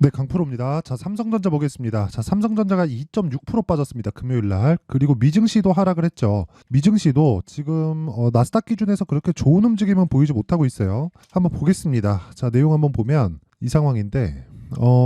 네, 강프로입니다. 자, 삼성전자 보겠습니다. 자, 삼성전자가 2.6% 빠졌습니다. 금요일 날. 그리고 미증시도 하락을 했죠. 미증시도 지금 나스닥 기준에서 그렇게 좋은 움직임은 보이지 못하고 있어요. 한번 보겠습니다. 자, 내용 한번 보면 이 상황인데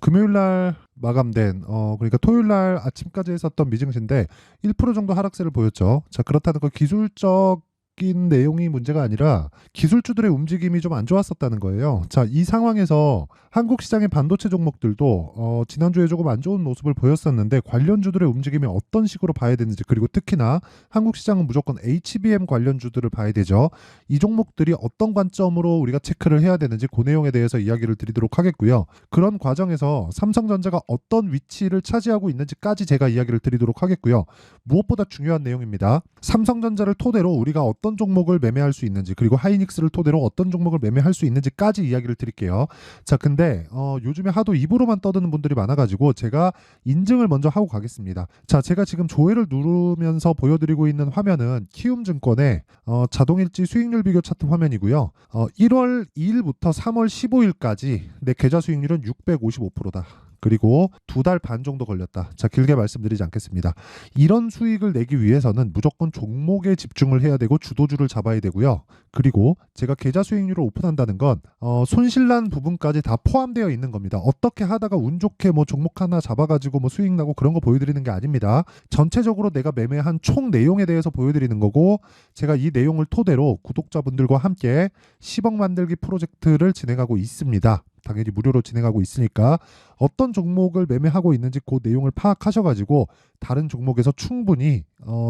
금요일 날 마감된 그러니까 토요일 날 아침까지 했었던 미증시인데 1% 정도 하락세를 보였죠. 자, 그렇다는 건 기술적 내용이 문제가 아니라 기술주들의 움직임이 좀 안 좋았었다는 거예요. 자, 이 상황에서 한국 시장의 반도체 종목들도 지난주에 조금 안 좋은 모습을 보였었는데 관련주들의 움직임이 어떤 식으로 봐야 되는지, 그리고 특히나 한국 시장은 무조건 HBM 관련주들을 봐야 되죠. 이 종목들이 어떤 관점으로 우리가 체크를 해야 되는지 그 내용에 대해서 이야기를 드리도록 하겠고요. 그런 과정에서 삼성전자가 어떤 위치를 차지하고 있는지까지 제가 이야기를 드리도록 하겠고요. 무엇보다 중요한 내용입니다. 삼성전자를 토대로 우리가 어떤 종목을 매매할 수 있는지, 그리고 하이닉스를 토대로 어떤 종목을 매매할 수 있는지까지 이야기를 드릴게요. 자, 근데 요즘에 하도 입으로만 떠드는 분들이 많아가지고 제가 인증을 먼저 하고 가겠습니다. 자, 제가 지금 조회를 누르면서 보여드리고 있는 화면은 키움증권의 자동일지 수익률 비교 차트 화면이고요. 1월 2일부터 3월 15일까지 내 계좌 수익률은 655%다. 그리고 2달 반 정도 걸렸다. 자, 길게 말씀드리지 않겠습니다. 이런 수익을 내기 위해서는 무조건 종목에 집중을 해야 되고 주도주를 잡아야 되고요. 그리고 제가 계좌 수익률을 오픈한다는 건 손실난 부분까지 다 포함되어 있는 겁니다. 어떻게 하다가 운 좋게 뭐 종목 하나 잡아가지고 뭐 수익 나고 그런 거 보여드리는 게 아닙니다. 전체적으로 내가 매매한 총 내용에 대해서 보여드리는 거고, 제가 이 내용을 토대로 구독자분들과 함께 10억 만들기 프로젝트를 진행하고 있습니다. 당연히 무료로 진행하고 있으니까 어떤 종목을 매매하고 있는지 그 내용을 파악하셔가지고 다른 종목에서 충분히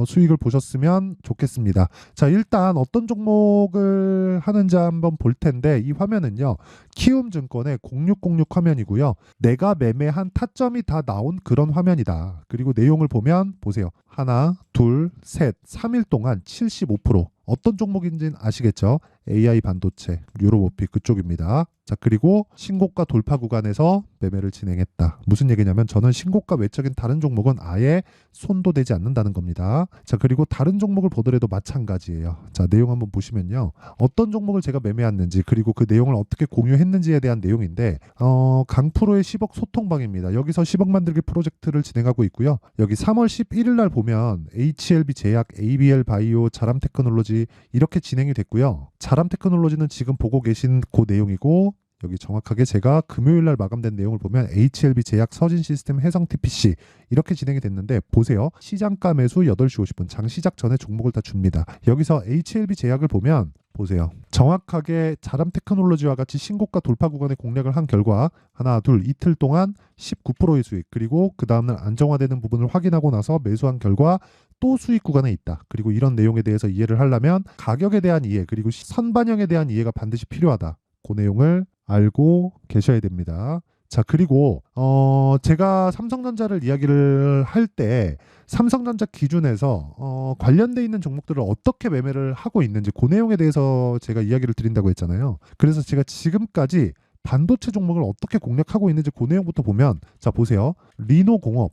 수익을 보셨으면 좋겠습니다. 자, 일단 어떤 종목을 하는지 한번 볼 텐데, 이 화면은요, 키움증권의 0606 화면이고요. 내가 매매한 타점이 다 나온 그런 화면이다. 그리고 내용을 보면 보세요. 하나, 둘, 셋, 3일 동안 75%. 어떤 종목인지는 아시겠죠? AI 반도체, 유로모피 그쪽입니다. 자, 그리고 신고가 돌파 구간에서 매매를 진행했다. 무슨 얘기냐면 저는 신고가 외적인 다른 종목은 아예 손도 대지 않는다는 겁니다. 자, 그리고 다른 종목을 보더라도 마찬가지예요. 자, 내용 한번 보시면요. 어떤 종목을 제가 매매했는지, 그리고 그 내용을 어떻게 공유했는지에 대한 내용인데, 강프로의 10억 소통방입니다. 여기서 10억 만들기 프로젝트를 진행하고 있고요. 여기 3월 11일 날 보면 HLB 제약, ABL 바이오, 자람 테크놀로지 이렇게 진행이 됐고요. 자람 테크놀로지는 지금 보고 계신 그 내용이고, 여기 정확하게 제가 금요일 날 마감된 내용을 보면 HLB 제약, 서진 시스템, 해성 TPC 이렇게 진행이 됐는데, 보세요. 시장가 매수 8시 50분 장 시작 전에 종목을 다 줍니다. 여기서 HLB 제약을 보면 보세요. 정확하게 자람 테크놀로지와 같이 신고가 돌파 구간의 공략을 한 결과 하나, 둘, 이틀 동안 19%의 수익, 그리고 그 다음날 안정화되는 부분을 확인하고 나서 매수한 결과 또 수익 구간에 있다. 그리고 이런 내용에 대해서 이해를 하려면 가격에 대한 이해, 그리고 선반영에 대한 이해가 반드시 필요하다. 그 내용을 알고 계셔야 됩니다. 자, 그리고 제가 삼성전자를 이야기를 할 때 삼성전자 기준에서 관련돼 있는 종목들을 어떻게 매매를 하고 있는지 그 내용에 대해서 제가 이야기를 드린다고 했잖아요. 그래서 제가 지금까지 반도체 종목을 어떻게 공략하고 있는지 그 내용부터 보면, 자, 보세요. 리노공업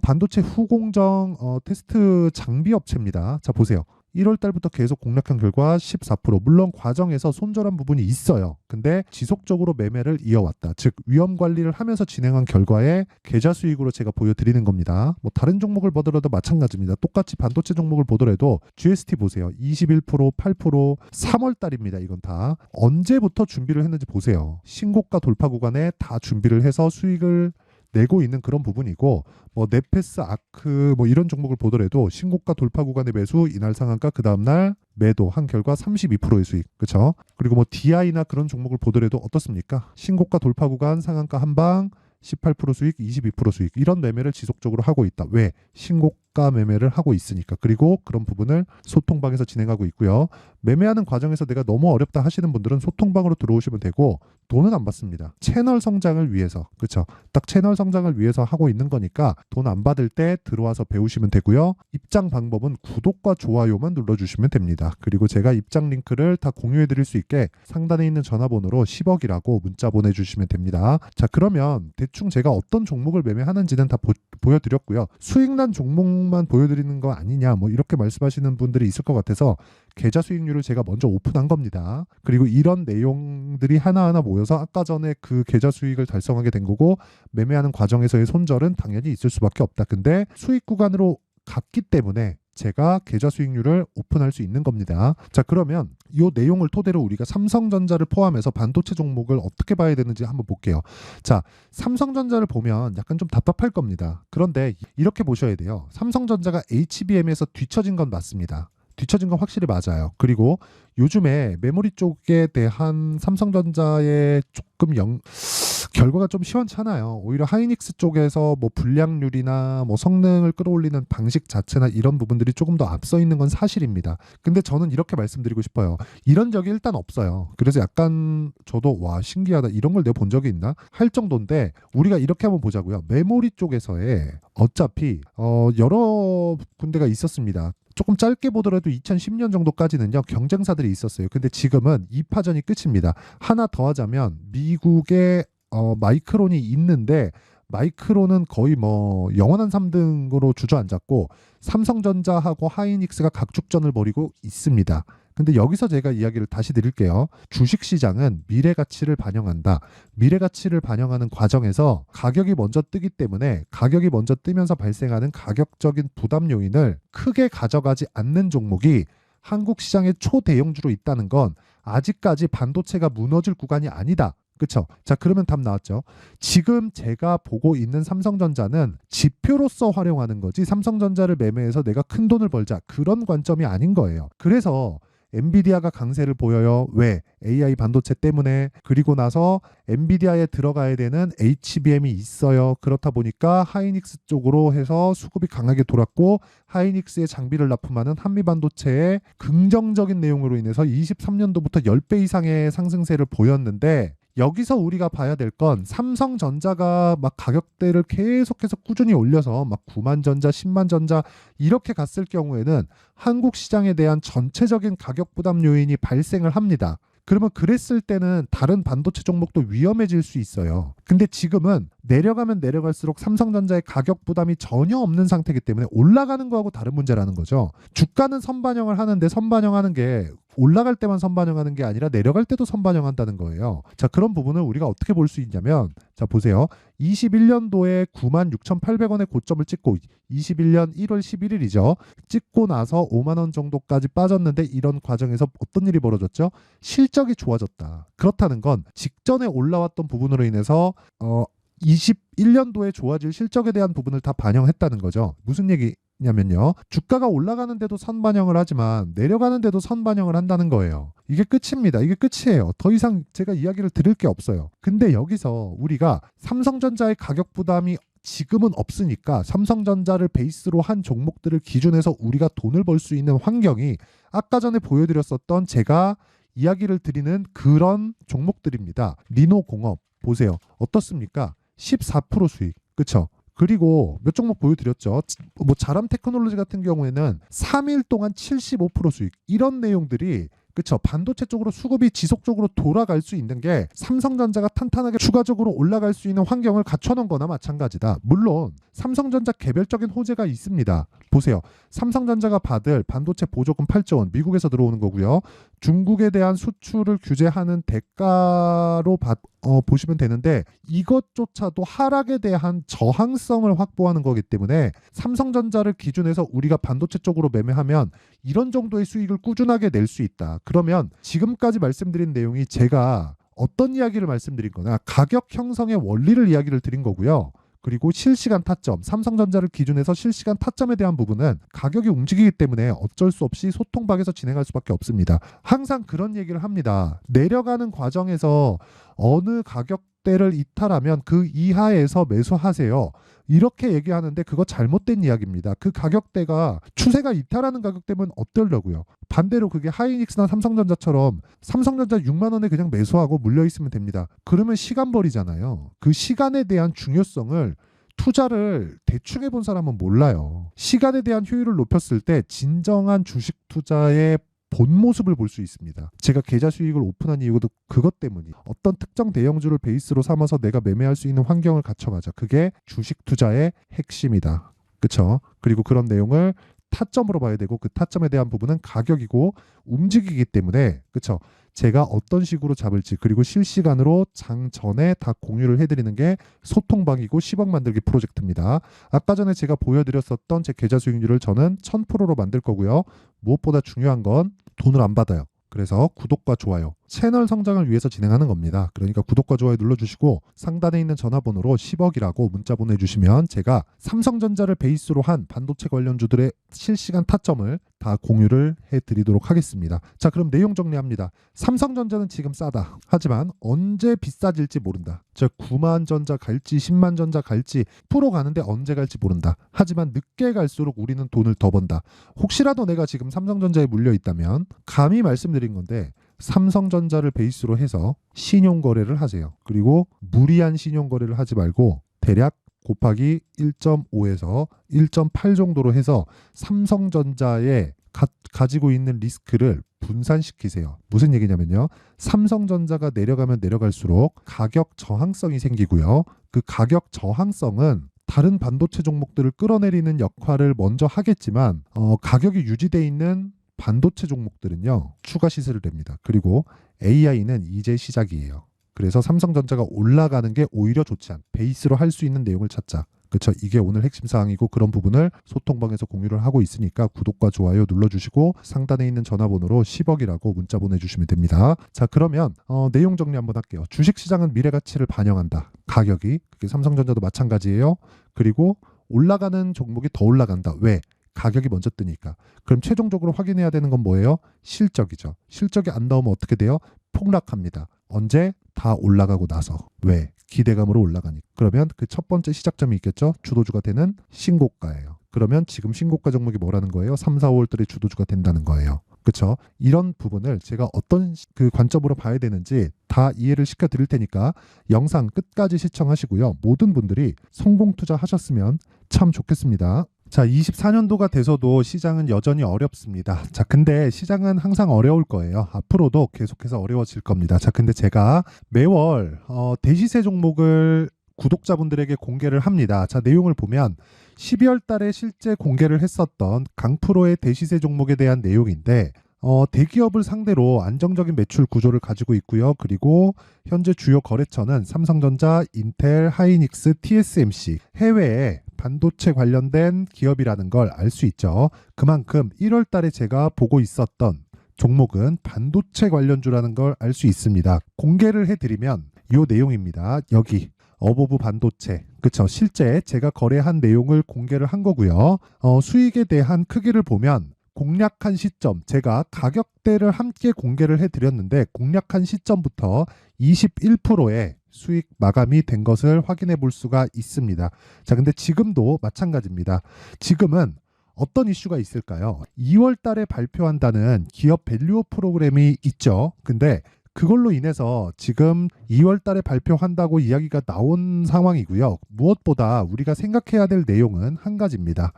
반도체 후공정 테스트 장비 업체입니다. 자, 보세요. 1월 달부터 계속 공략한 결과 14%. 물론 과정에서 손절한 부분이 있어요. 근데 지속적으로 매매를 이어왔다. 즉 위험 관리를 하면서 진행한 결과에 계좌 수익으로 제가 보여드리는 겁니다. 뭐 다른 종목을 보더라도 마찬가지입니다. 똑같이 반도체 종목을 보더라도 GST 보세요. 21%, 8%, 3월 달입니다. 이건 다 언제부터 준비를 했는지 보세요. 신고가 돌파 구간에 다 준비를 해서 수익을 내고 있는 그런 부분이고, 뭐 네페스, 아크 뭐 이런 종목을 보더라도 신고가 돌파 구간의 매수, 이날 상한가 그 다음날 매도 한 결과 32%의 수익, 그렇죠? 그리고 뭐 DI나 그런 종목을 보더라도 어떻습니까? 신고가 돌파 구간 상한가 한방 18% 수익, 22% 수익, 이런 매매를 지속적으로 하고 있다. 왜? 신고가 매매를 하고 있으니까. 그리고 그런 부분을 소통방에서 진행하고 있고요. 매매하는 과정에서 내가 너무 어렵다 하시는 분들은 소통방으로 들어오시면 되고, 돈은 안 받습니다. 채널 성장을 위해서, 그렇죠? 딱 채널 성장을 위해서 하고 있는 거니까 돈 안 받을 때 들어와서 배우시면 되고요. 입장 방법은 구독과 좋아요만 눌러주시면 됩니다. 그리고 제가 입장 링크를 다 공유해 드릴 수 있게 상단에 있는 전화번호로 10억이라고 문자 보내주시면 됩니다. 자, 그러면 대충 제가 어떤 종목을 매매하는지는 다 보여드렸고요. 수익난 종목만 보여드리는 거 아니냐 뭐 이렇게 말씀하시는 분들이 있을 것 같아서 계좌 수익률을 제가 먼저 오픈한 겁니다. 그리고 이런 내용들이 하나하나 모여서 아까 전에 그 계좌 수익을 달성하게 된 거고, 매매하는 과정에서의 손절은 당연히 있을 수밖에 없다. 근데 수익 구간으로 갔기 때문에 제가 계좌 수익률을 오픈할 수 있는 겁니다. 자, 그러면 이 내용을 토대로 우리가 삼성전자를 포함해서 반도체 종목을 어떻게 봐야 되는지 한번 볼게요. 자, 삼성전자를 보면 약간 좀 답답할 겁니다. 그런데 이렇게 보셔야 돼요. 삼성전자가 HBM에서 뒤처진 건 맞습니다. 뒤처진 건 확실히 맞아요. 그리고 요즘에 메모리 쪽에 대한 삼성전자의 조금 결과가 좀 시원찮아요. 오히려 하이닉스 쪽에서 뭐 불량률이나 뭐 성능을 끌어올리는 방식 자체나 이런 부분들이 조금 더 앞서 있는 건 사실입니다. 근데 저는 이렇게 말씀드리고 싶어요. 이런 적이 일단 없어요. 그래서 약간 저도 와 신기하다, 이런 걸 내가 본 적이 있나 할 정도인데, 우리가 이렇게 한번 보자고요. 메모리 쪽에서의 어차피 여러 군데가 있었습니다. 조금 짧게 보더라도 2010년 정도까지는요 경쟁사들이 있었어요. 근데 지금은 2파전이 끝입니다. 하나 더 하자면 미국의 마이크론이 있는데, 마이크론은 거의 뭐 영원한 3등으로 주저앉았고 삼성전자하고 하이닉스가 각축전을 벌이고 있습니다. 근데 여기서 제가 이야기를 다시 드릴게요. 주식시장은 미래가치를 반영한다. 미래가치를 반영하는 과정에서 가격이 먼저 뜨기 때문에 가격이 먼저 뜨면서 발생하는 가격적인 부담 요인을 크게 가져가지 않는 종목이 한국 시장의 초대형주로 있다는 건 아직까지 반도체가 무너질 구간이 아니다. 그쵸? 자, 그러면 답 나왔죠. 지금 제가 보고 있는 삼성전자는 지표로서 활용하는 거지, 삼성전자를 매매해서 내가 큰 돈을 벌자, 그런 관점이 아닌 거예요. 그래서 엔비디아가 강세를 보여요. 왜? AI 반도체 때문에. 그리고 나서 엔비디아에 들어가야 되는 HBM이 있어요. 그렇다 보니까 하이닉스 쪽으로 해서 수급이 강하게 돌았고, 하이닉스의 장비를 납품하는 한미반도체의 긍정적인 내용으로 인해서 23년도부터 10배 이상의 상승세를 보였는데, 여기서 우리가 봐야 될 건 삼성전자가 막 가격대를 계속해서 꾸준히 올려서 막 9만 전자, 10만 전자 이렇게 갔을 경우에는 한국 시장에 대한 전체적인 가격 부담 요인이 발생을 합니다. 그러면 그랬을 때는 다른 반도체 종목도 위험해질 수 있어요. 근데 지금은 내려가면 내려갈수록 삼성전자의 가격 부담이 전혀 없는 상태이기 때문에 올라가는 거하고 다른 문제라는 거죠. 주가는 선반영을 하는데, 선반영하는 게 올라갈 때만 선반영하는 게 아니라 내려갈 때도 선반영한다는 거예요. 자, 그런 부분을 우리가 어떻게 볼 수 있냐면, 자 보세요. 21년도에 96,800원의 고점을 찍고 21년 1월 11일이죠. 찍고 나서 5만 원 정도까지 빠졌는데, 이런 과정에서 어떤 일이 벌어졌죠? 실적이 좋아졌다. 그렇다는 건 직전에 올라왔던 부분으로 인해서 21년도에 좋아질 실적에 대한 부분을 다 반영했다는 거죠. 무슨 얘기냐면요, 주가가 올라가는데도 선반영을 하지만 내려가는데도 선반영을 한다는 거예요. 이게 끝입니다. 이게 끝이에요. 더 이상 제가 이야기를 드릴 게 없어요. 근데 여기서 우리가 삼성전자의 가격 부담이 지금은 없으니까 삼성전자를 베이스로 한 종목들을 기준해서 우리가 돈을 벌 수 있는 환경이 아까 전에 보여드렸었던 제가 이야기를 드리는 그런 종목들입니다. 리노공업 보세요. 어떻습니까? 14% 수익. 그쵸? 그리고 몇 종목 보여드렸죠. 뭐 자람 테크놀로지 같은 경우에는 3일 동안 75% 수익. 이런 내용들이, 그쵸, 반도체 쪽으로 수급이 지속적으로 돌아갈 수 있는 게 삼성전자가 탄탄하게 추가적으로 올라갈 수 있는 환경을 갖춰놓은 거나 마찬가지다. 물론 삼성전자 개별적인 호재가 있습니다. 보세요. 삼성전자가 받을 반도체 보조금 8조 원, 미국에서 들어오는 거고요. 중국에 대한 수출을 규제하는 대가로 보시면 되는데, 이것조차도 하락에 대한 저항성을 확보하는 거기 때문에 삼성전자를 기준해서 우리가 반도체 쪽으로 매매하면 이런 정도의 수익을 꾸준하게 낼 수 있다. 그러면 지금까지 말씀드린 내용이 제가 어떤 이야기를 말씀드린 거냐, 가격 형성의 원리를 이야기를 드린 거고요. 그리고 실시간 타점, 삼성전자를 기준해서 실시간 타점에 대한 부분은 가격이 움직이기 때문에 어쩔 수 없이 소통박에서 진행할 수밖에 없습니다. 항상 그런 얘기를 합니다. 내려가는 과정에서 어느 가격대를 이탈하면 그 이하에서 매수하세요. 이렇게 얘기하는데 그거 잘못된 이야기입니다. 그 가격대가 추세가 이탈하는 가격대면 어떨려고요. 반대로 그게 하이닉스나 삼성전자처럼 삼성전자 6만 원에 그냥 매수하고 물려 있으면 됩니다. 그러면 시간 벌이잖아요. 그 시간에 대한 중요성을, 투자를 대충 해본 사람은 몰라요. 시간에 대한 효율을 높였을 때 진정한 주식 투자의 본 모습을 볼 수 있습니다. 제가 계좌 수익을 오픈한 이유도 그것 때문이 어떤 특정 대형주를 베이스로 삼아서 내가 매매할 수 있는 환경을 갖춰가자. 그게 주식 투자의 핵심이다. 그쵸? 그리고 그런 내용을 타점으로 봐야 되고 그 타점에 대한 부분은 가격이고 움직이기 때문에 그쵸? 제가 어떤 식으로 잡을지 그리고 실시간으로 장 전에 다 공유를 해드리는 게 소통방이고 10억 만들기 프로젝트입니다. 아까 전에 제가 보여드렸었던 제 계좌 수익률을 저는 1000%로 만들 거고요. 무엇보다 중요한 건 돈을 안 받아요. 그래서 구독과 좋아요, 채널 성장을 위해서 진행하는 겁니다. 그러니까 구독과 좋아요 눌러주시고 상단에 있는 전화번호로 10억이라고 문자 보내주시면 제가 삼성전자를 베이스로 한 반도체 관련주들의 실시간 타점을 다 공유를 해드리도록 하겠습니다. 자, 그럼 내용 정리합니다. 삼성전자는 지금 싸다. 하지만 언제 비싸질지 모른다. 즉 9만 전자 갈지 10만 전자 갈지 프로 가는데 언제 갈지 모른다. 하지만 늦게 갈수록 우리는 돈을 더 번다. 혹시라도 내가 지금 삼성전자에 물려 있다면 감히 말씀드린 건데 삼성전자를 베이스로 해서 신용거래를 하세요. 그리고 무리한 신용거래를 하지 말고 대략 곱하기 1.5에서 1.8 정도로 해서 삼성전자에 가지고 있는 리스크를 분산시키세요. 무슨 얘기냐면요. 삼성전자가 내려가면 내려갈수록 가격 저항성이 생기고요. 그 가격 저항성은 다른 반도체 종목들을 끌어내리는 역할을 먼저 하겠지만 가격이 유지되어 있는 반도체 종목들은요. 추가 시세를 냅니다. 그리고 AI는 이제 시작이에요. 그래서 삼성전자가 올라가는 게 오히려 좋지 않. 베이스로 할 수 있는 내용을 찾자. 그렇죠. 이게 오늘 핵심 사항이고 그런 부분을 소통방에서 공유를 하고 있으니까 구독과 좋아요 눌러주시고 상단에 있는 전화번호로 10억이라고 문자 보내주시면 됩니다. 자, 그러면 내용 정리 한번 할게요. 주식시장은 미래가치를 반영한다. 가격이. 그게 삼성전자도 마찬가지예요. 그리고 올라가는 종목이 더 올라간다. 왜? 가격이 먼저 뜨니까. 그럼 최종적으로 확인해야 되는 건 뭐예요? 실적이죠. 실적이 안 나오면 어떻게 돼요? 폭락합니다. 언제? 다 올라가고 나서. 왜? 기대감으로 올라가니까. 그러면 그 첫 번째 시작점이 있겠죠. 주도주가 되는 신고가예요. 그러면 지금 신고가 종목이 뭐라는 거예요? 3, 4, 5월달에 주도주가 된다는 거예요. 그렇죠? 이런 부분을 제가 어떤 그 관점으로 봐야 되는지 다 이해를 시켜 드릴 테니까 영상 끝까지 시청하시고요. 모든 분들이 성공 투자하셨으면 참 좋겠습니다. 자, 24년도가 돼서도 시장은 여전히 어렵습니다. 자, 근데 시장은 항상 어려울 거예요. 앞으로도 계속해서 어려워질 겁니다. 자, 근데 제가 매월 대시세 종목을 구독자분들에게 공개를 합니다. 자, 내용을 보면 12월 달에 실제 공개를 했었던 강프로의 대시세 종목에 대한 내용인데 대기업을 상대로 안정적인 매출 구조를 가지고 있고요. 그리고 현재 주요 거래처는 삼성전자, 인텔, 하이닉스, TSMC, 해외에 반도체 관련된 기업이라는 걸 알 수 있죠. 그만큼 1월 달에 제가 보고 있었던 종목은 반도체 관련주라는 걸 알 수 있습니다. 공개를 해드리면 이 내용입니다. 여기 어보브 반도체. 그쵸. 실제 제가 거래한 내용을 공개를 한 거고요. 수익에 대한 크기를 보면 공략한 시점, 제가 가격대를 함께 공개를 해드렸는데 공략한 시점부터 21%의 수익 마감이 된 것을 확인해 볼 수가 있습니다. 자, 근데 지금도 마찬가지입니다. 지금은 어떤 이슈가 있을까요? 2월 달에 발표한다는 기업 밸류업 프로그램이 있죠. 근데 그걸로 인해서 지금 2월 달에 발표한다고 이야기가 나온 상황이고요. 무엇보다 우리가 생각해야 될 내용은 한 가지입니다.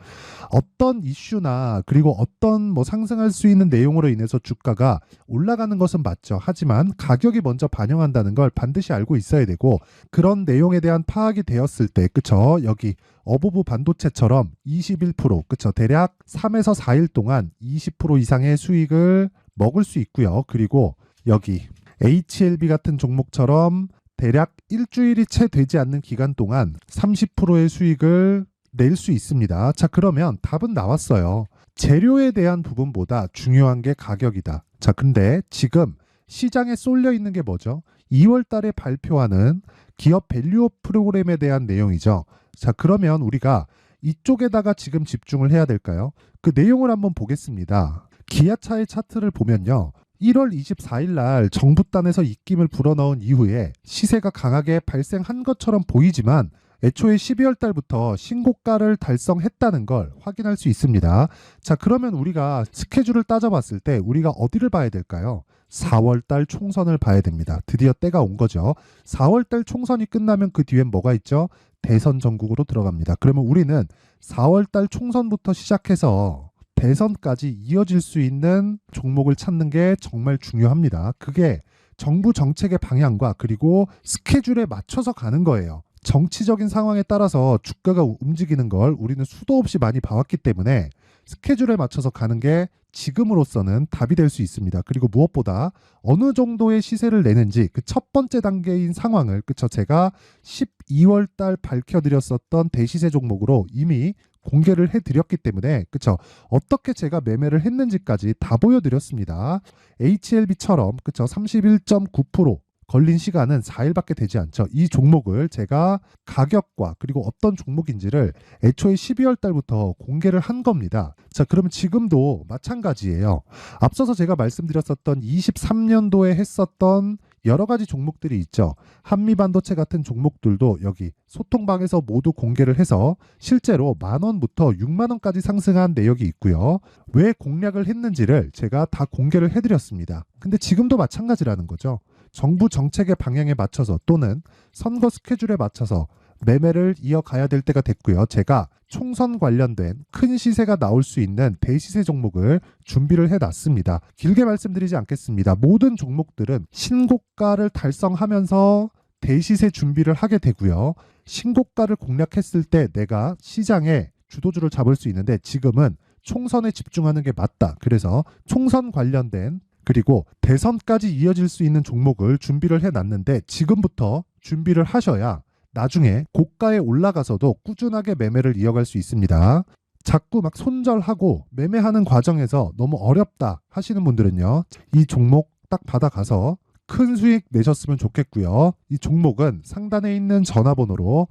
어떤 이슈나 그리고 어떤 상승할 수 있는 내용으로 인해서 주가가 올라가는 것은 맞죠. 하지만 가격이 먼저 반영한다는 걸 반드시 알고 있어야 되고 그런 내용에 대한 파악이 되었을 때 그쵸? 여기 어보브 반도체처럼 21% 그쵸? 대략 3에서 4일 동안 20% 이상의 수익을 먹을 수 있고요. 그리고 여기 HLB 같은 종목처럼 대략 일주일이 채 되지 않는 기간 동안 30%의 수익을 낼 수 있습니다. 자, 그러면 답은 나왔어요. 재료에 대한 부분보다 중요한 게 가격이다. 자, 근데 지금 시장에 쏠려 있는 게 뭐죠? 2월 달에 발표하는 기업 밸류업 프로그램에 대한 내용이죠. 자, 그러면 우리가 이쪽에다가 지금 집중을 해야 될까요? 그 내용을 한번 보겠습니다. 기아차의 차트를 보면요. 1월 24일 날 정부단에서 입김을 불어넣은 이후에 시세가 강하게 발생한 것처럼 보이지만 애초에 12월 달부터 신고가를 달성했다는 걸 확인할 수 있습니다. 자, 그러면 우리가 스케줄을 따져봤을 때 우리가 어디를 봐야 될까요? 4월 달 총선을 봐야 됩니다. 드디어 때가 온 거죠. 4월 달 총선이 끝나면 그 뒤엔 뭐가 있죠? 대선 전국으로 들어갑니다. 그러면 우리는 4월 달 총선부터 시작해서 대선까지 이어질 수 있는 종목을 찾는 게 정말 중요합니다. 그게 정부 정책의 방향과 그리고 스케줄에 맞춰서 가는 거예요. 정치적인 상황에 따라서 주가가 움직이는 걸 우리는 수도 없이 많이 봐왔기 때문에 스케줄에 맞춰서 가는 게 지금으로서는 답이 될 수 있습니다. 그리고 무엇보다 어느 정도의 시세를 내는지 그 첫 번째 단계인 상황을 그쵸 제가 12월 달 밝혀드렸었던 대시세 종목으로 이미 공개를 해드렸기 때문에 그쵸 어떻게 제가 매매를 했는지까지 다 보여드렸습니다. HLB처럼 그쵸 31.9% 걸린 시간은 4일밖에 되지 않죠. 이 종목을 제가 가격과 그리고 어떤 종목인지를 애초에 12월 달부터 공개를 한 겁니다. 자, 그러면 지금도 마찬가지예요. 앞서서 제가 말씀드렸었던 23년도에 했었던 여러 가지 종목들이 있죠. 한미반도체 같은 종목들도 여기 소통방에서 모두 공개를 해서 실제로 10,000원부터 60,000원까지 상승한 내역이 있고요. 왜 공략을 했는지를 제가 다 공개를 해드렸습니다. 근데 지금도 마찬가지라는 거죠. 정부 정책의 방향에 맞춰서 또는 선거 스케줄에 맞춰서 매매를 이어가야 될 때가 됐고요. 제가 총선 관련된 큰 시세가 나올 수 있는 대시세 종목을 준비를 해놨습니다. 길게 말씀드리지 않겠습니다. 모든 종목들은 신고가를 달성하면서 대시세 준비를 하게 되고요. 신고가를 공략했을 때 내가 시장에 주도주를 잡을 수 있는데 지금은 총선에 집중하는 게 맞다. 그래서 총선 관련된 그리고 대선까지 이어질 수 있는 종목을 준비를 해놨는데 지금부터 준비를 하셔야 나중에 고가에 올라가서도 꾸준하게 매매를 이어갈 수 있습니다. 자꾸 막 손절하고 매매하는 과정에서 너무 어렵다 하시는 분들은요. 이 종목 딱 받아가서 큰 수익 내셨으면 좋겠고요. 이 종목은 상단에 있는 전화번호로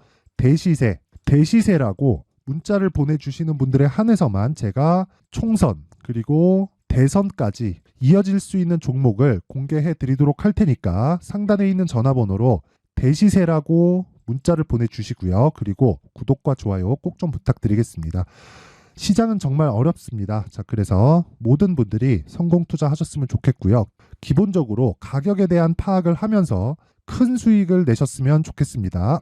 대시세라고 문자를 보내주시는 분들에 한해서만 제가 총선 그리고 대선까지 이어질 수 있는 종목을 공개해 드리도록 할 테니까 상단에 있는 전화번호로 대시세라고 문자를 보내주시고요. 그리고 구독과 좋아요 꼭 좀 부탁드리겠습니다. 시장은 정말 어렵습니다. 자, 그래서 모든 분들이 성공 투자하셨으면 좋겠고요. 기본적으로 가격에 대한 파악을 하면서 큰 수익을 내셨으면 좋겠습니다.